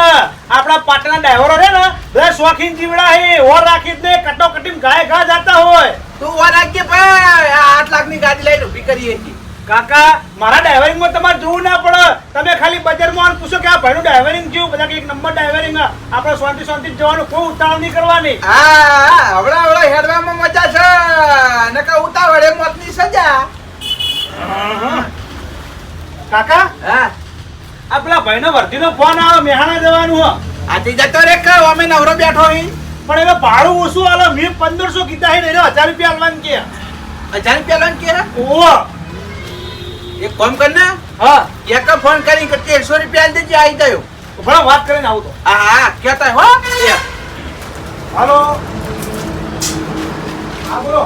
[SPEAKER 4] આપણા પાટણના ડ્રાઈવરો છે ને બધા શોખીન જીવડા હે ઓર રાખી જ ને કટોકટીમાં ગાય ઘા જાતા હોય
[SPEAKER 6] તું વાર રાખજે ભાઈ 8 લાખની ગાડી લઈને ઊભી કરી હતી
[SPEAKER 4] કાકા મારા ડ્રાઈવરિંગમાં તમારે જોવું ના પડે તમે ખાલી બજારમાં આવીને પૂછો કે આ ભાઈનું ડ્રાઈવરિંગ જેવું બધા કે એક નંબર ડ્રાઈવરિંગ આપણે શાંતિ જવાનું કોઈ ઉતાવળ નહીં કરવાની
[SPEAKER 6] હા હવડા હેડવામાં મજા છે નકર ઉતાવળે મોતની સજા
[SPEAKER 4] કાકા
[SPEAKER 6] હા
[SPEAKER 4] આ પેલા ભાઈનો વર્ધીનો ફોન આવે મેહાણા જવાનું હો
[SPEAKER 6] આથી જતો રે કે અમે નવરો બેઠો હી
[SPEAKER 4] પણ એનો ભાડું ઓછું આલે મેં 1500 કીધા હે ને એને 1000 રૂપિયા આલવાનું કે
[SPEAKER 6] 1000 રૂપિયા લોન કે
[SPEAKER 4] ઓહો
[SPEAKER 6] એક કામ કર ને
[SPEAKER 4] હા
[SPEAKER 6] એક ફોન કરી કે 1300 રૂપિયા દેજે આવી ગયો
[SPEAKER 4] ભલા વાત કરીને આવું તો
[SPEAKER 6] હા કહેતા હો
[SPEAKER 4] હાલો હા બોલો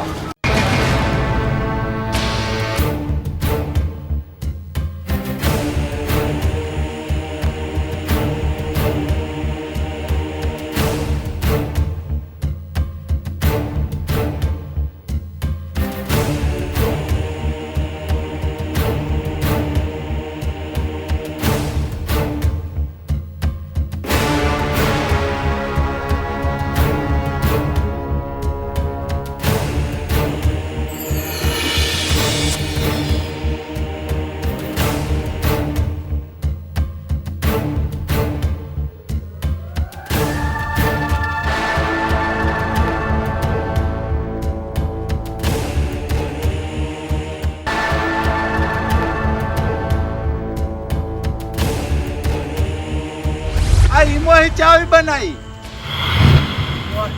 [SPEAKER 5] આ ઈમોહી ચાવી બનાવી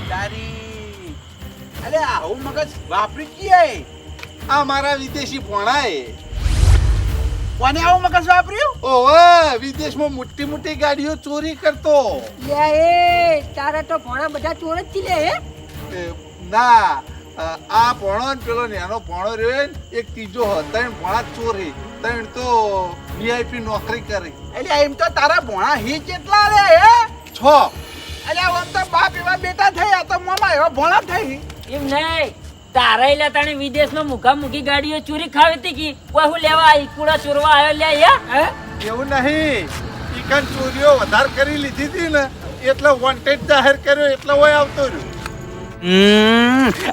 [SPEAKER 6] તારી અલે આવું મગજ વાપરી ગયે
[SPEAKER 5] આ મારા વિદેશી ભોણાએ
[SPEAKER 6] કોને આવું મગજ વાપર્યું
[SPEAKER 5] ઓહો વિદેશમાં મોટી મોટી ગાડીઓ ચોરી કરતો
[SPEAKER 3] લે એ તારા તો ઘણા બધા ચોર જ લે હે
[SPEAKER 5] એ, ના આ ભોણો ને પેલો નાનો ભોણો રહ્યો ને એક ત્રીજો હતો ત્રણ ભોણા ચોરી ત્રણ તો વીઆઈપી નોકરી કરી
[SPEAKER 6] એટલે એમ તો તારા ભોણા હી કેટલા લે હે
[SPEAKER 5] 6
[SPEAKER 6] અલે આમ તો બાપ એવા બેટા થઈ આ તો મોમાં એવા ભોણા થઈ
[SPEAKER 2] એમ નહીં તારા એલા તને વિદેશમાં મુખી ગાડીઓ ચોરી ખાવી હતી કે કોઈ હું લેવા આવી કુડા ચોરવા આવ્યો લે યા
[SPEAKER 5] એવું નહીં ઈકન ચોરીઓ વધારે કરી લીધી હતી ને એટલે વોન્ટેડ જાહેર કર્યો એટલે હોય આવતો રહ્યો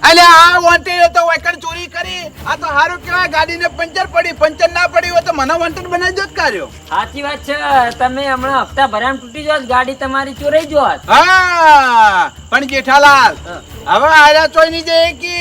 [SPEAKER 6] અલે આ વોન્ટેડ તો વૈકણ ચોરી કરી આ તો હારું કેવાય ગાડીને પંચર ના પડી હોય તો મને વોન્ટેડ બનાવી દો કાર્યો
[SPEAKER 2] સાચી વાત છે તમે હમણાં હપ્તા ભરામ તૂટી જાત ગાડી તમારી ચોરાઈ જોત
[SPEAKER 6] હા પણ જેઠાલાલ હવે આયા ચોઈ ની જાય કે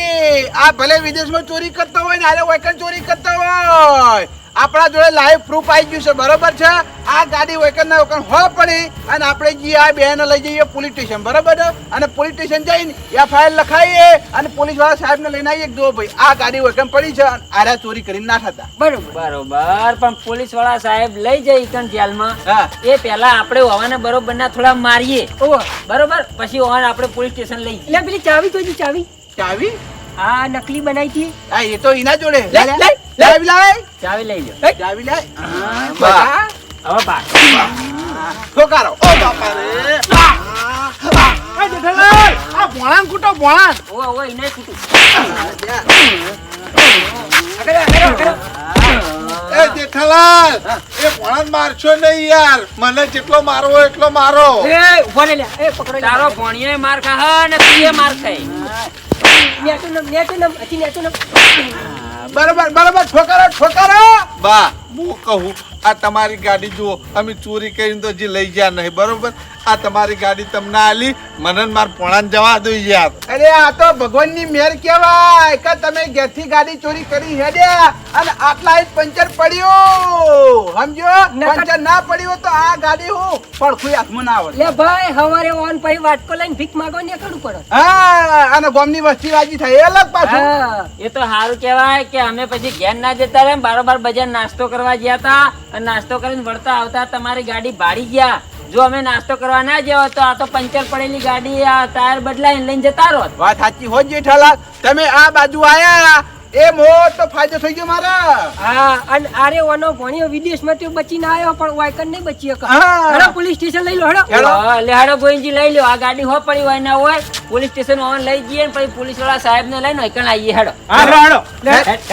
[SPEAKER 6] આ ભલે વિદેશમાં ચોરી કરતો હોય ને આરે વૈકણ ચોરી કરતો હોય આપણા જોડે લાઈવ પ્રૂફ આવી ગયું છે બરોબર છે આ ગાડી વૈકણ ના વૈકણ હો પડી અને આપણે જે આ બેન લઈ જઈએ પોલીસ સ્ટેશન બરોબર છે અને પોલીસ સ્ટેશન જઈને એફઆઈઆર લખાઈએ અને પોલીસ વાળા સાહેબ ને લઈને આવીએ કે જો ભાઈ આ ગાડી વૈકણ પડી છે અને આરે ચોરી કરીને ના થતા
[SPEAKER 2] બરોબર પણ પોલીસ વાળા સાહેબ લઈ જાય કણ જેલમાં
[SPEAKER 6] હા
[SPEAKER 2] એ પહેલા આપણે હોવાને બરોબર ના થોડા મારીએ
[SPEAKER 3] ઓહ
[SPEAKER 2] બરોબર પછી હોવાને આપણે પોલીસ સ્ટેશન લઈ જઈએ
[SPEAKER 3] એટલે પેલી ચાવી તો ચાવી
[SPEAKER 6] ચાવી
[SPEAKER 3] આ નકલી બનાવી હતી
[SPEAKER 6] આ એ તો એના જોડે
[SPEAKER 3] લે, લે, લે.
[SPEAKER 6] ચાવી લાય
[SPEAKER 2] ચાવી લઈ લો
[SPEAKER 6] ચાવી લાય
[SPEAKER 5] બા.
[SPEAKER 2] હવે બા
[SPEAKER 6] ઠોકારો
[SPEAKER 5] ઓ બાપા રે
[SPEAKER 4] આ જેઠાલાલ આ ભોણાન કૂટો ભોણાન
[SPEAKER 2] ઓ એને કૂટું
[SPEAKER 5] એ જેઠાલાલ એ ભોણાને મારશો નહીં યાર મને જેટલો મારવો એટલો મારો
[SPEAKER 3] એ ઉભો રે લે એ પકડો
[SPEAKER 2] તારો ભણિયો માર ખા ને તું એ માર ખાય
[SPEAKER 3] નેટો નમ
[SPEAKER 6] બરોબર ઠોકારો
[SPEAKER 5] બા હું કહું આ તમારી ગાડી જુઓ અમે ચોરી કરીને તો હજી લઈ ગયા નહીં બરોબર આ તમારી ગાડી તમને આલી મને ને માર પોણાને જવા દો યાર.
[SPEAKER 6] અરે આ તો ભગવાનની મહેર કહેવાય કે તમે ઘેરથી ગાડી ચોરી કરી હેડ્યા અને આટલા જ પંચર પડ્યું સમજો. પંચર ના પડ્યું તો આ ગાડી હું પડખું હાથમાં ના આવત.
[SPEAKER 3] લે ભાઈ હવારે ઓન પછી વાટકો લઈને ભીખ માંગો ને કરવું પડે.
[SPEAKER 6] હા અને ગોમની વસ્તી વાજી થાય એ અલગ પાછું.
[SPEAKER 3] હા
[SPEAKER 2] એ તો સારું કહેવાય કે અમે પછી ઘેર ના જતા રહે બારોબાર બજાર નાસ્તો કરવા ગયા હતા અને નાસ્તો કરીને વળતા આવતા તમારી ગાડી ભાડી ગયા. જો અમે નાસ્તો કરવા ના જવા તો આ તો પંચર પડેલી ગાડી આ ટાયર બદલાઈને લઈને જતા રહો.
[SPEAKER 6] વાત સાચી હો જેઠાલાલ, તમે આ બાજુ આયા એ મોટો ફાયદો થઈ ગયો મારા.
[SPEAKER 3] હા અને આરે ઓનો ભણ્યો વિદેશમાં તો બચીને આવ્યો પણ વાયકન નહીં બચી શકે.
[SPEAKER 6] હા.
[SPEAKER 3] હેડો પોલીસ સ્ટેશન લઈ લો હેડો.
[SPEAKER 6] હેડો.
[SPEAKER 2] લેહાડો ગોવિંદજી લઈ લો આ ગાડી હો પડી હોય ના હોય પોલીસ સ્ટેશન ઓન લઈ જઈએ ને પછી પોલીસ વાળા સાહેબ ને લઈને એકણ આવીએ હેડો.
[SPEAKER 6] હા, હેડો.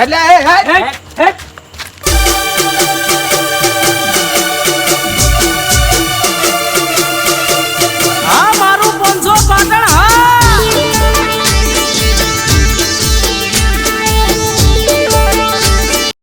[SPEAKER 6] એટલે
[SPEAKER 3] હેડ હેડ